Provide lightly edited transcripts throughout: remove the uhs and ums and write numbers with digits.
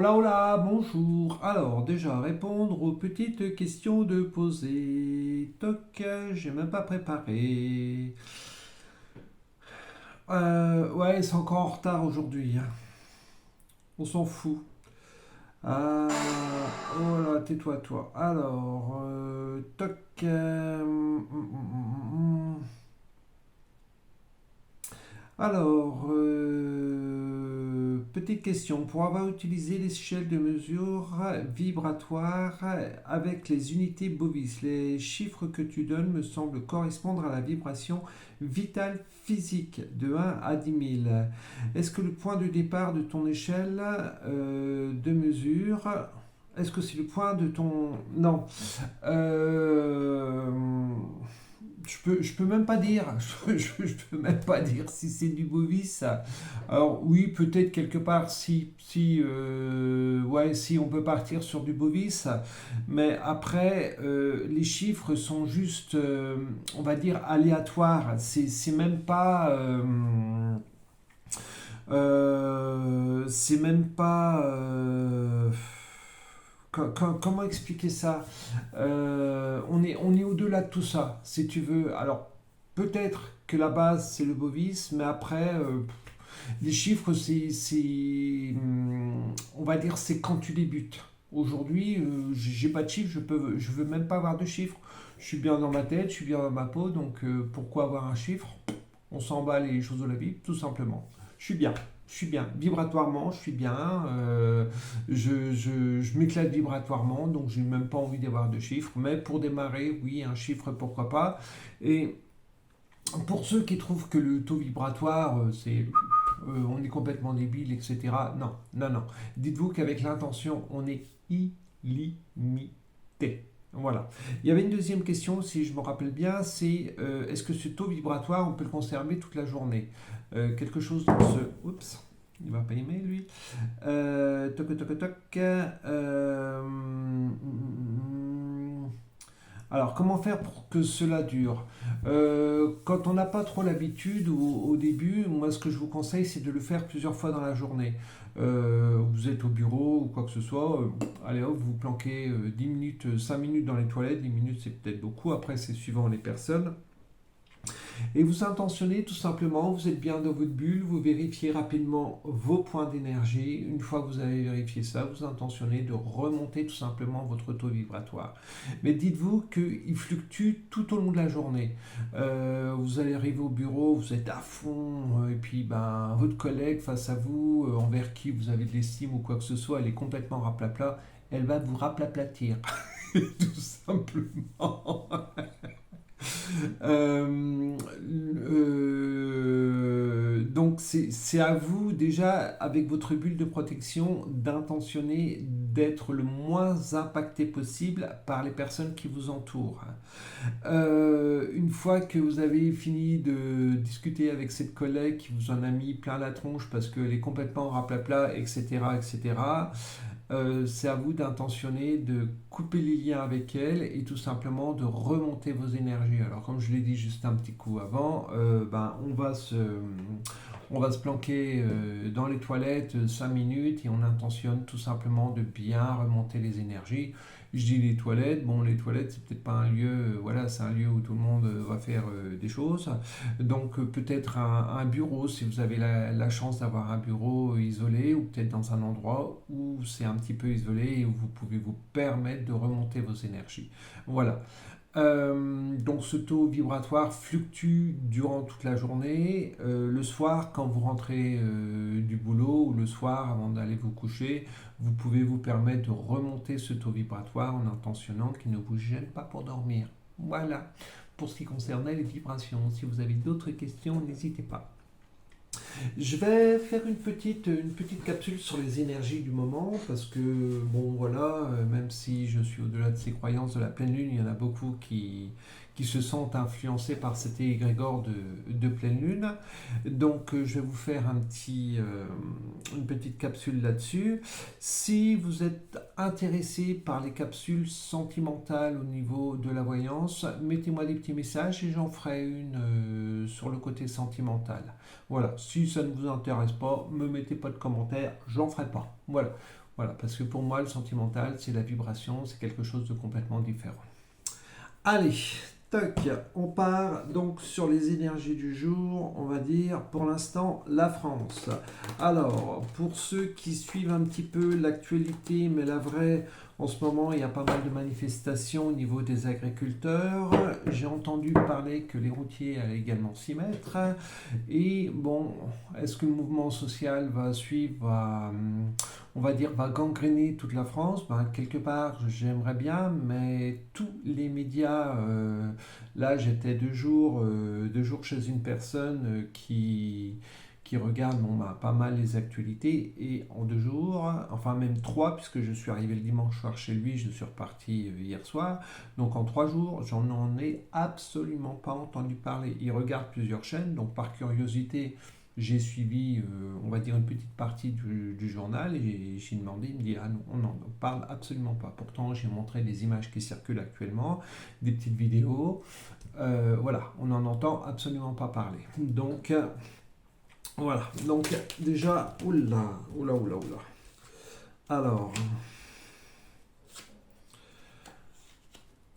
Hola, hola, bonjour. Alors, déjà, répondre aux petites questions de poser. Toc, j'ai même pas préparé. Ouais, c'est encore en retard aujourd'hui, hein. On s'en fout. Euh, oh là, tais-toi, toi. Alors, toc. Alors, petite question. Pour avoir utilisé l'échelle de mesure vibratoire avec les unités Bovis, les chiffres que tu donnes me semblent correspondre à la vibration vitale physique de 1 à 10 000. Est-ce que le point de départ de ton échelle de mesure... Est-ce que c'est le point de ton... Non. Euh, je peux même pas dire, je peux même pas dire si c'est du bovis. Alors oui, peut-être quelque part ouais, si on peut partir sur du bovis, mais après les chiffres sont juste, on va dire aléatoires. C'est même pas, c'est même pas. Comment expliquer ça? On est au-delà de tout ça, si tu veux. Alors, peut-être que la base, c'est le bovis, mais après, les chiffres, on va dire, c'est quand tu débutes. Aujourd'hui, j'ai pas de chiffres, je veux même pas avoir de chiffres. Je suis bien dans ma tête, je suis bien dans ma peau, donc pourquoi avoir un chiffre? On s'en bat les choses de la vie, tout simplement. Je suis bien. Je suis bien. Vibratoirement, je suis bien. Je m'éclate vibratoirement, donc je n'ai même pas envie d'avoir de chiffres. Mais pour démarrer, oui, un chiffre, pourquoi pas. Et pour ceux qui trouvent que le taux vibratoire, on est complètement débile, etc. Non, non, non. Dites-vous qu'avec l'intention, on est illimité. Voilà. Il y avait une deuxième question, si je me rappelle bien, c'est est-ce que ce taux vibratoire, on peut le conserver toute la journée? Quelque chose dans ce... Oups, il va pas aimer lui. Toc, toc, toc. Alors, comment faire pour que cela dure? Quand on n'a pas trop l'habitude au début, moi ce que je vous conseille, c'est de le faire plusieurs fois dans la journée. Vous êtes au bureau ou quoi que ce soit, allez hop, vous planquez 10 minutes, 5 minutes dans les toilettes, 10 minutes c'est peut-être beaucoup, après c'est suivant les personnes. Et vous intentionnez tout simplement, vous êtes bien dans votre bulle, vous vérifiez rapidement vos points d'énergie. Une fois que vous avez vérifié ça, vous intentionnez de remonter tout simplement votre taux vibratoire. Mais dites-vous qu'il fluctue tout au long de la journée. Vous allez arriver au bureau, vous êtes à fond, et puis ben, votre collègue face à vous, envers qui vous avez de l'estime ou quoi que ce soit, elle est complètement raplapla, elle va vous raplaplatir. Tout simplement. Euh, donc c'est à vous déjà, avec votre bulle de protection, d'intentionner d'être le moins impacté possible par les personnes qui vous entourent. Une fois que vous avez fini de discuter avec cette collègue qui vous en a mis plein la tronche parce qu'elle est complètement raplapla, etc., etc., c'est à vous d'intentionner de couper les liens avec elle et tout simplement de remonter vos énergies. Alors comme je l'ai dit juste un petit coup avant, ben, on va se planquer dans les toilettes 5 minutes et on intentionne tout simplement de bien remonter les énergies. Je dis les toilettes, bon les toilettes c'est peut-être pas un lieu, voilà c'est un lieu où tout le monde va faire des choses. Donc peut-être un bureau si vous avez la chance d'avoir un bureau isolé ou peut-être dans un endroit où c'est un petit peu isolé et où vous pouvez vous permettre de remonter vos énergies. Voilà. Donc ce taux vibratoire fluctue durant toute la journée. Le soir, quand vous rentrez du boulot ou le soir avant d'aller vous coucher, vous pouvez vous permettre de remonter ce taux vibratoire en intentionnant qu'il ne vous gêne pas pour dormir. Voilà pour ce qui concernait les vibrations. Si vous avez d'autres questions, n'hésitez pas. Je vais faire une petite capsule sur les énergies du moment parce que, bon voilà, même si je suis au-delà de ces croyances de la pleine lune, il y en a beaucoup qui se sentent influencés par cet égrégore de pleine lune. Donc, je vais vous faire une petite capsule là-dessus. Si vous êtes intéressé par les capsules sentimentales au niveau de la voyance, mettez-moi des petits messages et j'en ferai une sur le côté sentimental. Voilà, si ça ne vous intéresse pas, me mettez pas de commentaires, j'en ferai pas. Voilà. Voilà, parce que pour moi, le sentimental, c'est la vibration, c'est quelque chose de complètement différent. Allez, toc, on part donc sur les énergies du jour, on va dire pour l'instant la France. Alors, pour ceux qui suivent un petit peu l'actualité, mais la vraie, en ce moment, il y a pas mal de manifestations au niveau des agriculteurs. J'ai entendu parler que les routiers allaient également s'y mettre. Et bon, est-ce que le mouvement social va suivre, on va dire, va gangréner toute la France? Ben, quelque part, j'aimerais bien, mais tous les médias, là j'étais 2 jours chez une personne qui regarde bon, ben, pas mal les actualités, et en 2 jours, enfin même 3, puisque je suis arrivé le dimanche soir chez lui, je suis reparti hier soir, donc en 3 jours, j'en ai absolument pas entendu parler. Il regarde plusieurs chaînes, donc par curiosité, j'ai suivi, on va dire, une petite partie du journal, et j'ai demandé, il me dit, ah non, on n'en parle absolument pas. Pourtant, j'ai montré des images qui circulent actuellement, des petites vidéos. Voilà, on n'en entend absolument pas parler. Donc, voilà. Donc, déjà, oula, oula, oula, oula. Alors,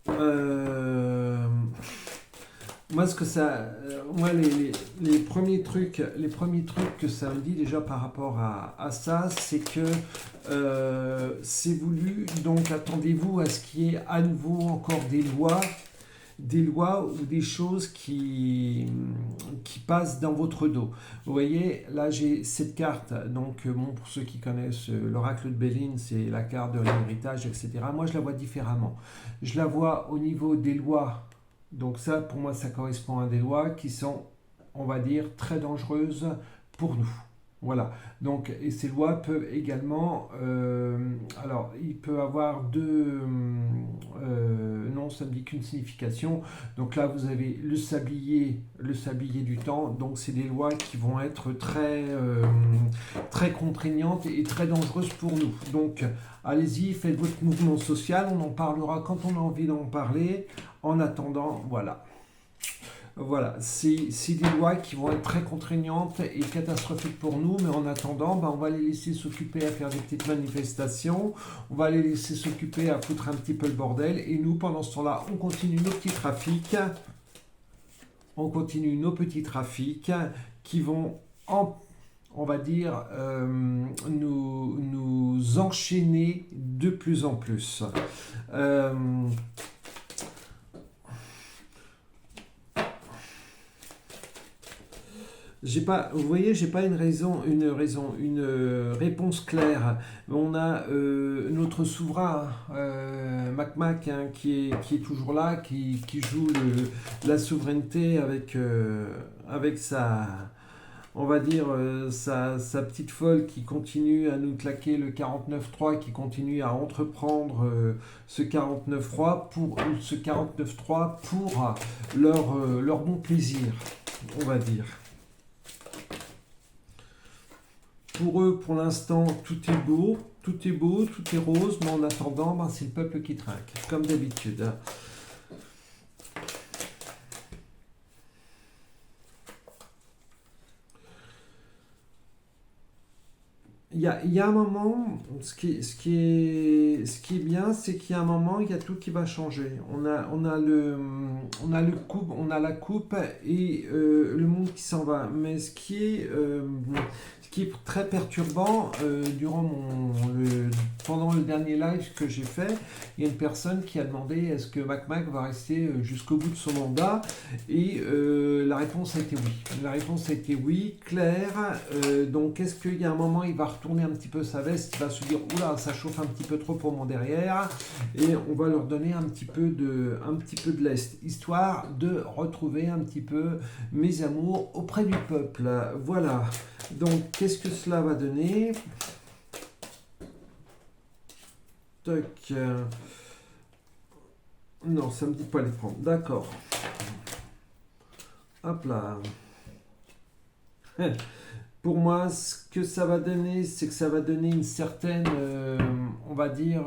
euh, moi, moi les premiers trucs que ça me dit déjà par rapport à ça, c'est que c'est voulu. Donc, attendez-vous à ce qu'il y ait à nouveau encore des lois ou des choses qui passent dans votre dos. Vous voyez, là j'ai cette carte, donc bon, pour ceux qui connaissent l'oracle de Béline, c'est la carte de l'héritage, etc. Moi je la vois différemment. Je la vois au niveau des lois, donc ça pour moi ça correspond à des lois qui sont, on va dire, très dangereuses pour nous. Voilà, donc, et ces lois peuvent également, alors, il peut avoir non, ça ne dit qu'une signification. Donc là, vous avez le sablier du temps. Donc, c'est des lois qui vont être très contraignantes et très dangereuses pour nous. Donc, allez-y, faites votre mouvement social. On en parlera quand on a envie d'en parler. En attendant, voilà. Voilà, c'est des lois qui vont être très contraignantes et catastrophiques pour nous, mais en attendant, ben, on va les laisser s'occuper à faire des petites manifestations, on va les laisser s'occuper à foutre un petit peu le bordel, et nous, pendant ce temps-là, on continue nos petits trafics, qui vont, on va dire, nous enchaîner de plus en plus. Euh, vous voyez, j'ai pas une réponse claire. On a notre souverain, Mac, hein, qui est toujours là, qui joue la souveraineté avec on va dire, sa petite folle, qui continue à nous claquer le 49.3, qui continue à entreprendre ce 49.3 pour leur bon plaisir, on va dire. Pour eux, pour l'instant, tout est beau, tout est rose, mais en attendant, ben, c'est le peuple qui trinque, comme d'habitude. Il y a un moment, ce qui est bien, c'est qu'il y a un moment, il y a tout qui va changer. On a la coupe et le monde qui s'en va. Mais ce qui est très perturbant, pendant le dernier live que j'ai fait, il y a une personne qui a demandé est-ce que Mac va rester jusqu'au bout de son mandat, et la réponse a été oui. La réponse a été oui, claire. Donc est-ce qu'il y a un moment, il va retourner un petit peu sa veste, il va se dire oula, ça chauffe un petit peu trop pour mon derrière, et on va leur donner un petit peu de lest, histoire de retrouver un petit peu mes amours auprès du peuple. Voilà. Donc, qu'est-ce que cela va donner? Toc. Non, ça ne me dit pas les prendre. D'accord. Hop là. Pour moi, ce que ça va donner, c'est que ça va donner une certaine, on va dire,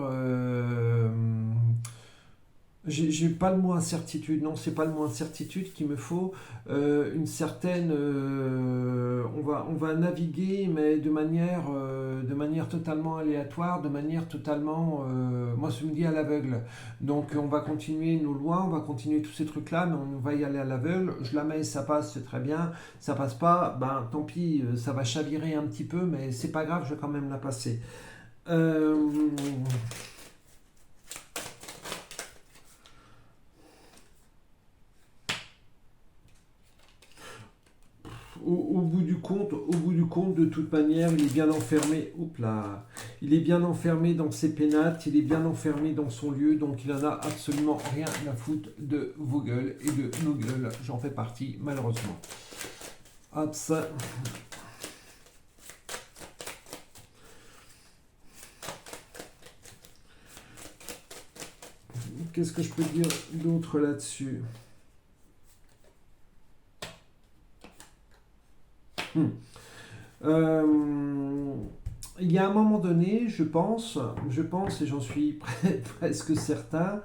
J'ai pas le mot incertitude, non, c'est pas le mot incertitude qu'il me faut. Une certaine, on va naviguer, mais de manière totalement aléatoire, de manière totalement, moi je me dis à l'aveugle. Donc on va continuer nos lois, on va continuer tous ces trucs-là, mais on va y aller à l'aveugle. Je la mets, ça passe, c'est très bien. Ça passe pas, ben tant pis, ça va chavirer un petit peu, mais c'est pas grave, je vais quand même la passer. Euh, au bout du compte, de toute manière, il est bien enfermé. Oups là, il est bien enfermé dans ses pénates, il est bien enfermé dans son lieu, donc il en a absolument rien à foutre de vos gueules et de nos gueules. J'en fais partie, malheureusement. Hop, ça. Qu'est-ce que je peux dire d'autre là-dessus? Hmm. Euh, il y a un moment donné, je pense et j'en suis presque certain,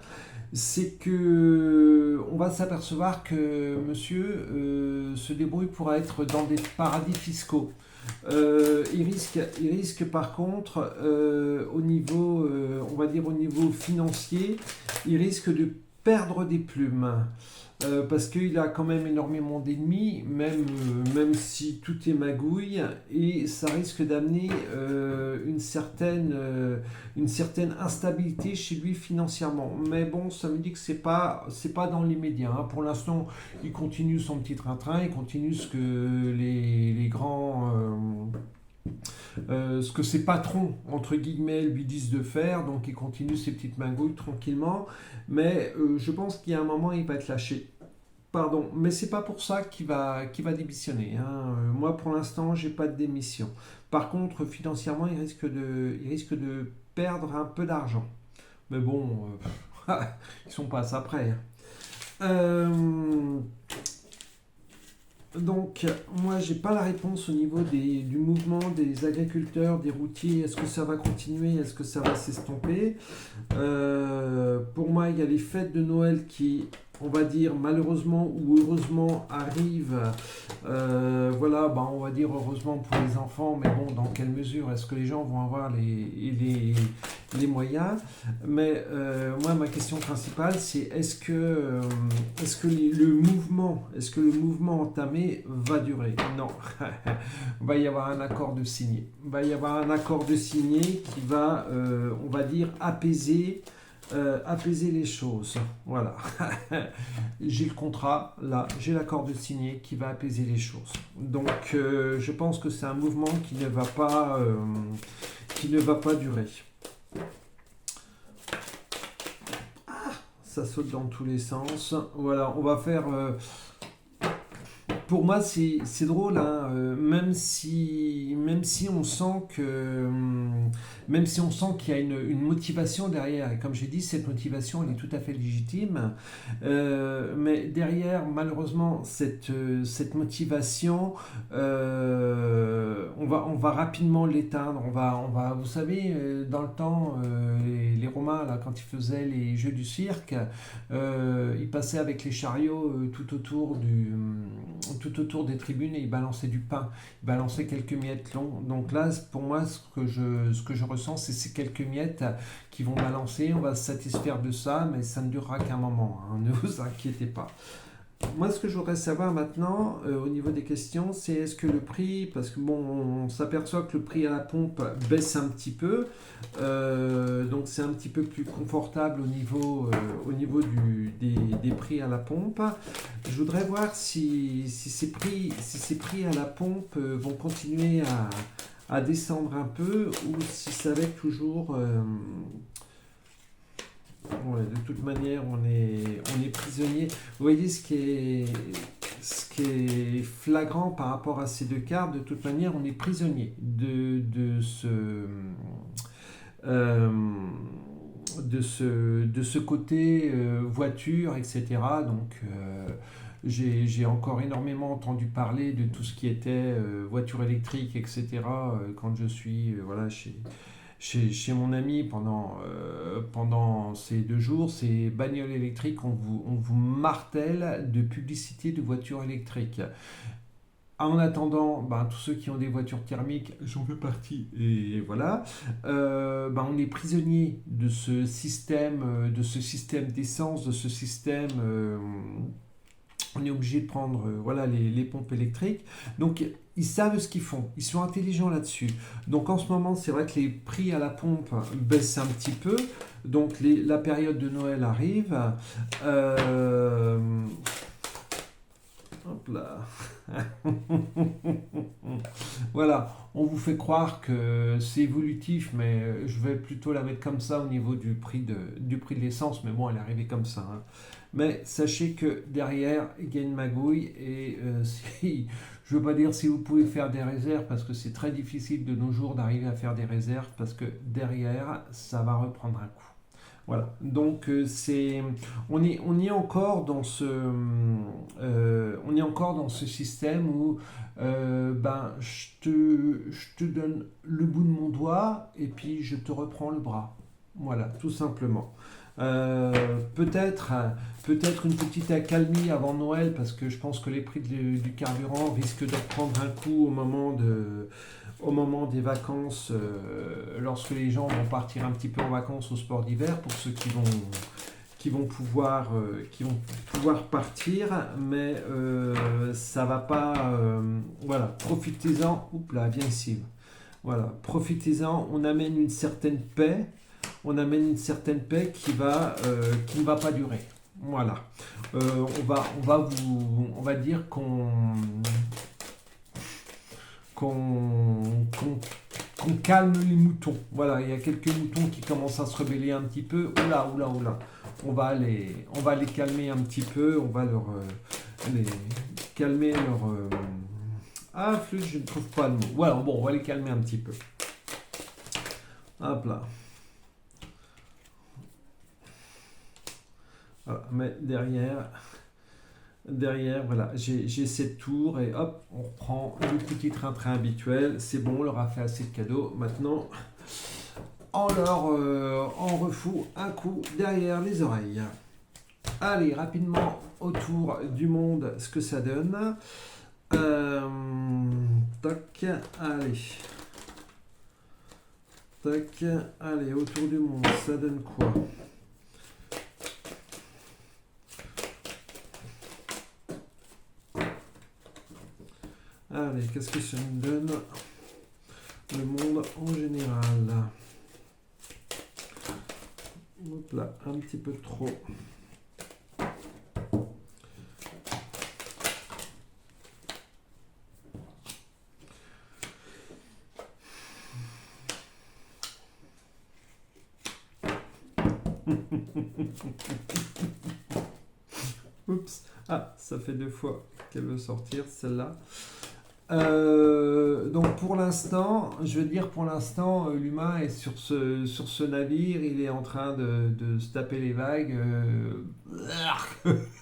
c'est que on va s'apercevoir que monsieur se débrouille pour être dans des paradis fiscaux. Il risque par contre, au niveau, on va dire au niveau financier, il risque de perdre des plumes. Parce qu'il a quand même énormément d'ennemis, même si tout est magouille, et ça risque d'amener une certaine instabilité chez lui financièrement. Mais bon, ça me dit que c'est pas dans l'immédiat, hein. Pour l'instant, il continue son petit train-train, il continue ce que les grands... ce que ses patrons, entre guillemets, lui disent de faire, donc il continue ses petites magouilles tranquillement, mais je pense qu'il y a un moment, il va être lâché. Pardon, mais c'est pas pour ça qu'il va démissionner, hein. Moi, pour l'instant, j'ai pas de démission. Par contre, financièrement, il risque de perdre un peu d'argent. Mais bon, ils sont pas à ça près, hein. Euh, donc, moi, j'ai pas la réponse au niveau du mouvement des agriculteurs, des routiers. Est-ce que ça va continuer? Est-ce que ça va s'estomper? Pour moi, il y a les fêtes de Noël qui, on va dire, malheureusement ou heureusement, arrivent. Voilà, bah, on va dire heureusement pour les enfants, mais bon, dans quelle mesure est-ce que les gens vont avoir les moyens? Mais moi, ma question principale, c'est est-ce que le mouvement entamé va durer? Non. Il va y avoir un accord de signé. Il va y avoir un accord de signé qui va, on va dire, apaiser les choses. Voilà. J'ai le contrat, là, j'ai l'accord de signé qui va apaiser les choses. Donc, je pense que c'est un mouvement qui ne va pas durer. Ça saute dans tous les sens. Voilà, on va faire. Pour moi, c'est drôle, hein, même si on sent même si on sent qu'il y a une motivation derrière. Et comme j'ai dit, cette motivation, elle est tout à fait légitime. Mais derrière, malheureusement, cette motivation, on va rapidement l'éteindre. Vous savez, dans le temps, les Romains, là, quand ils faisaient les jeux du cirque, ils passaient avec les chariots tout autour des tribunes et ils balançaient du pain, ils balançaient quelques miettes longs. Donc là, pour moi, ce que je ressens, c'est ces quelques miettes qui vont balancer. On va se satisfaire de ça, mais ça ne durera qu'un moment, hein, ne vous inquiétez pas. Moi, ce que je voudrais savoir maintenant, au niveau des questions, c'est est-ce que le prix, parce que bon, on s'aperçoit que le prix à la pompe baisse un petit peu, donc c'est un petit peu plus confortable au niveau des prix à la pompe. Je voudrais voir si ces prix à la pompe vont continuer à descendre un peu ou si ça va être toujours ouais, de toute manière, on est prisonnier. Vous voyez ce qui est flagrant par rapport à ces deux cartes. De toute manière, on est prisonnier euh, de ce côté voiture, etc. Donc, j'ai encore énormément entendu parler de tout ce qui était voiture électrique, etc. Quand je suis voilà, chez mon ami pendant ces 2 jours, c'est bagnole électrique, on vous martèle de publicité de voitures électriques. En attendant, ben, tous ceux qui ont des voitures thermiques, j'en fais partie, et voilà, ben, on est prisonnier de ce système d'essence, de ce système. On est obligé de prendre voilà, les pompes électriques. Donc, ils savent ce qu'ils font. Ils sont intelligents là-dessus. Donc, en ce moment, c'est vrai que les prix à la pompe baissent un petit peu. Donc, la période de Noël arrive. Euh, Hop là. Voilà, on vous fait croire que c'est évolutif, mais je vais plutôt la mettre comme ça au niveau du prix de l'essence, mais bon, elle est arrivée comme ça, hein. Mais sachez que derrière, il y a une magouille, et je ne veux pas dire si vous pouvez faire des réserves, parce que c'est très difficile de nos jours d'arriver à faire des réserves, parce que derrière, ça va reprendre un coup. Voilà, donc on y est encore dans ce système où ben, je te donne le bout de mon doigt et puis je te reprends le bras. Voilà, tout simplement. Peut-être, peut-être une petite accalmie avant Noël, parce que je pense que les prix du carburant risquent de prendre un coup au moment des vacances, lorsque les gens vont partir un petit peu en vacances au sport d'hiver, pour ceux qui vont pouvoir partir, mais ça va pas. Voilà, profitez-en. Oups là, viens ici. Voilà, profitez-en. On amène une certaine paix qui ne va pas durer. Voilà. On va dire qu'on calme les moutons. Voilà, il y a quelques moutons qui commencent à se rebeller un petit peu. Oula, oula, oula. On va les calmer un petit peu. On va les calmer Ah, flûte, je ne trouve pas le mot. Voilà, bon, on va les calmer un petit peu. Hop là. Voilà, mais derrière, voilà, j'ai cette tour, et hop, on reprend le petit train-train habituel. C'est bon, on leur a fait assez de cadeaux. Maintenant, on refout un coup derrière les oreilles. Allez, rapidement, autour du monde, ce que ça donne. Tac, allez. Tac, allez, autour du monde, ça donne quoi? Allez, qu'est-ce que ça me donne? Le monde en général. Hop là, un petit peu trop. Oups. Ah, ça fait 2 fois qu'elle veut sortir, celle-là. Donc pour l'instant, je veux dire pour l'instant, l'humain est sur ce navire, il est en train de se taper les vagues,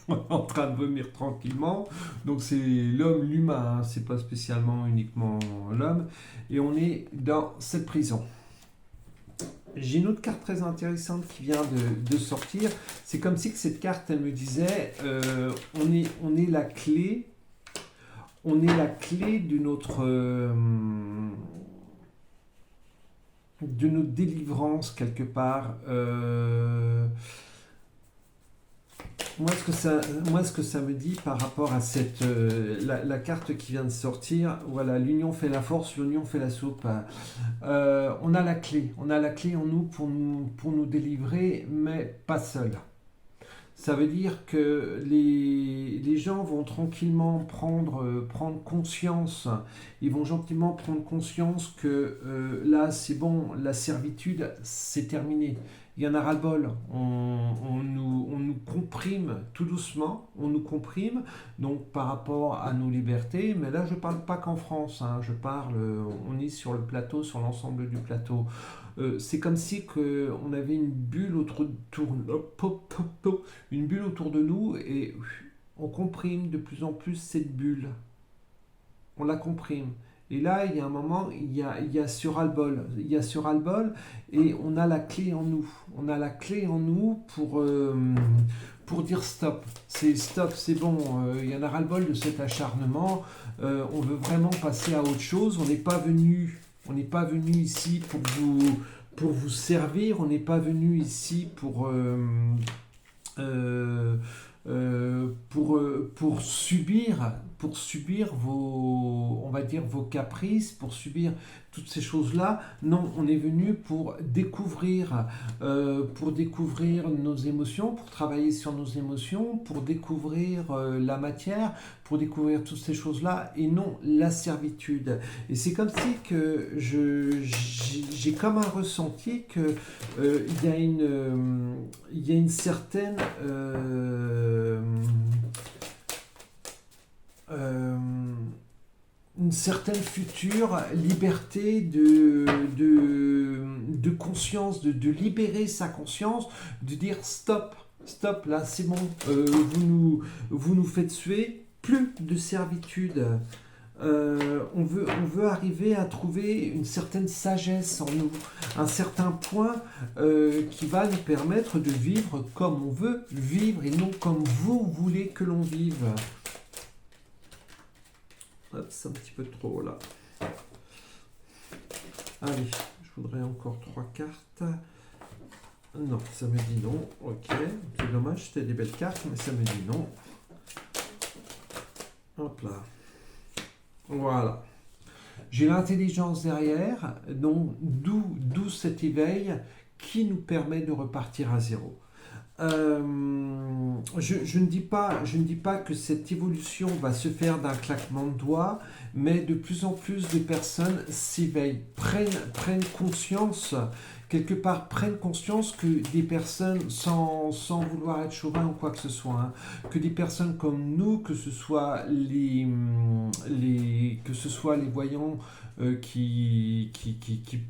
en train de vomir tranquillement. Donc c'est l'humain, hein, c'est pas spécialement uniquement l'homme, et on est dans cette prison. J'ai une autre carte très intéressante qui vient de sortir. C'est comme si que cette carte, elle me disait, on est la clé. On est la clé de notre délivrance quelque part. Moi, ce que ça me dit par rapport à la carte qui vient de sortir, voilà, l'union fait la force, l'union fait la soupe. On a la clé en nous pour nous délivrer, mais pas seul. Ça veut dire que les gens vont tranquillement prendre conscience, ils vont gentiment prendre conscience que là, c'est bon, la servitude, c'est terminé. Il y en a ras-le-bol. On nous comprime tout doucement, on nous comprime, donc par rapport à nos libertés, mais là, je ne parle pas qu'en France, hein, on est sur le plateau, sur l'ensemble du plateau. C'est comme si on avait une bulle autour de nous, et on comprime de plus en plus cette bulle. On la comprime. Et là, il y a un moment, il y a ce ras-le-bol. Il y a ce ras-le-bol et on a la clé en nous. On a la clé en nous pour dire stop. C'est stop, c'est bon. Il y en a ras-le-bol de cet acharnement. On veut vraiment passer à autre chose. On n'est pas venu ici pour vous servir. On n'est pas venu ici euh, pour subir vos, on va dire, vos caprices, pour subir toutes ces choses-là. Non, on est venu pour découvrir nos émotions, pour travailler sur nos émotions, pour découvrir la matière, pour découvrir toutes ces choses-là, et non la servitude. Et c'est comme si que j'ai comme un ressenti que il y a une certaine euh, une certaine future liberté de conscience, de libérer sa conscience, de dire stop, stop, là c'est bon, vous nous faites suer, plus de servitude. On veut arriver à trouver une certaine sagesse en nous, un certain point qui va nous permettre de vivre comme on veut vivre et non comme vous voulez que l'on vive. Hop, c'est un petit peu trop là. Allez, je voudrais encore 3 cartes. Non, ça me dit non. Ok, c'est dommage, c'était des belles cartes, mais ça me dit non. Hop là. Voilà. J'ai l'intelligence derrière, donc d'où cet éveil qui nous permet de repartir à zéro. Je ne dis pas que cette évolution va se faire d'un claquement de doigts, mais de plus en plus de personnes s'éveillent, prennent conscience, quelque part prennent conscience que des personnes, sans vouloir être chauvin ou quoi que ce soit, hein, que des personnes comme nous, que ce soit les voyants qui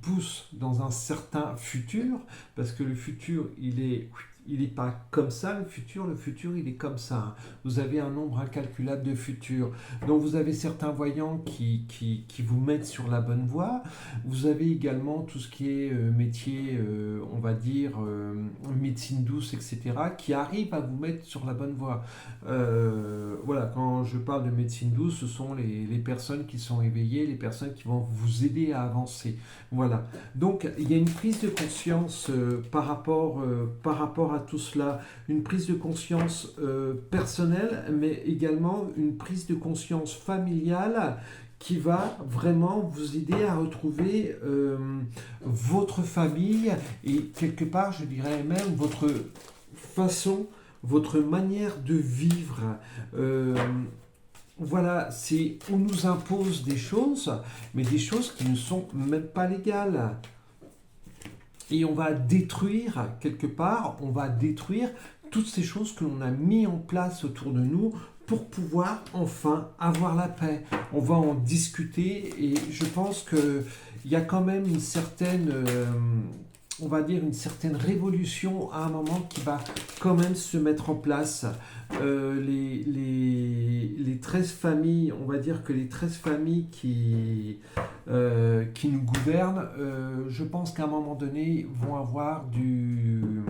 poussent dans un certain futur, parce que le futur, il n'est pas comme ça, le futur il est comme ça. Hein. Vous avez un nombre incalculable de futurs. Donc vous avez certains voyants qui vous mettent sur la bonne voie. Vous avez également tout ce qui est métier, on va dire, médecine douce, etc., qui arrive à vous mettre sur la bonne voie. Voilà, quand je parle de médecine douce, ce sont les personnes qui sont éveillées, les personnes qui vont vous aider à avancer. Voilà. Donc il y a une prise de conscience par rapport à tout cela, une prise de conscience personnelle, mais également une prise de conscience familiale qui va vraiment vous aider à retrouver votre famille et quelque part, je dirais même, votre façon, votre manière de vivre. Voilà, on nous impose des choses, mais des choses qui ne sont même pas légales. Et on va détruire, quelque part, on va détruire toutes ces choses que l'on a mis en place autour de nous pour pouvoir enfin avoir la paix. On va en discuter et je pense qu'il y a quand même une certaine, on va dire, une certaine révolution à un moment qui va quand même se mettre en place. Les 13 familles, on va dire que les 13 familles qui nous gouvernent, je pense qu'à un moment donné, vont avoir du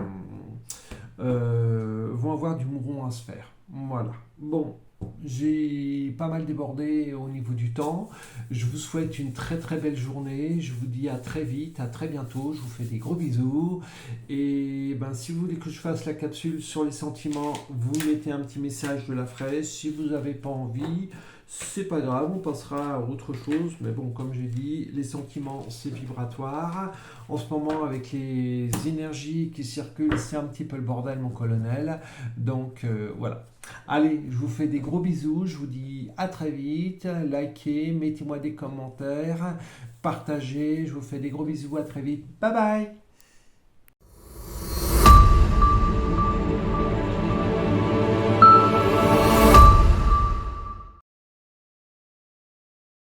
mouron à se faire. Voilà. Bon, j'ai pas mal débordé au niveau du temps. Je vous souhaite une très très belle journée. Je vous dis à très vite, à très bientôt. Je vous fais des gros bisous. Et ben, si vous voulez que je fasse la capsule sur les sentiments, vous mettez un petit message, je la ferai. Si vous n'avez pas envie, c'est pas grave, on passera à autre chose. Mais bon, comme j'ai dit, les sentiments, c'est vibratoire. En ce moment, avec les énergies qui circulent, c'est un petit peu le bordel, mon colonel. Donc, voilà. Allez, je vous fais des gros bisous. Je vous dis à très vite. Likez, mettez-moi des commentaires, partagez. Je vous fais des gros bisous. À très vite. Bye bye.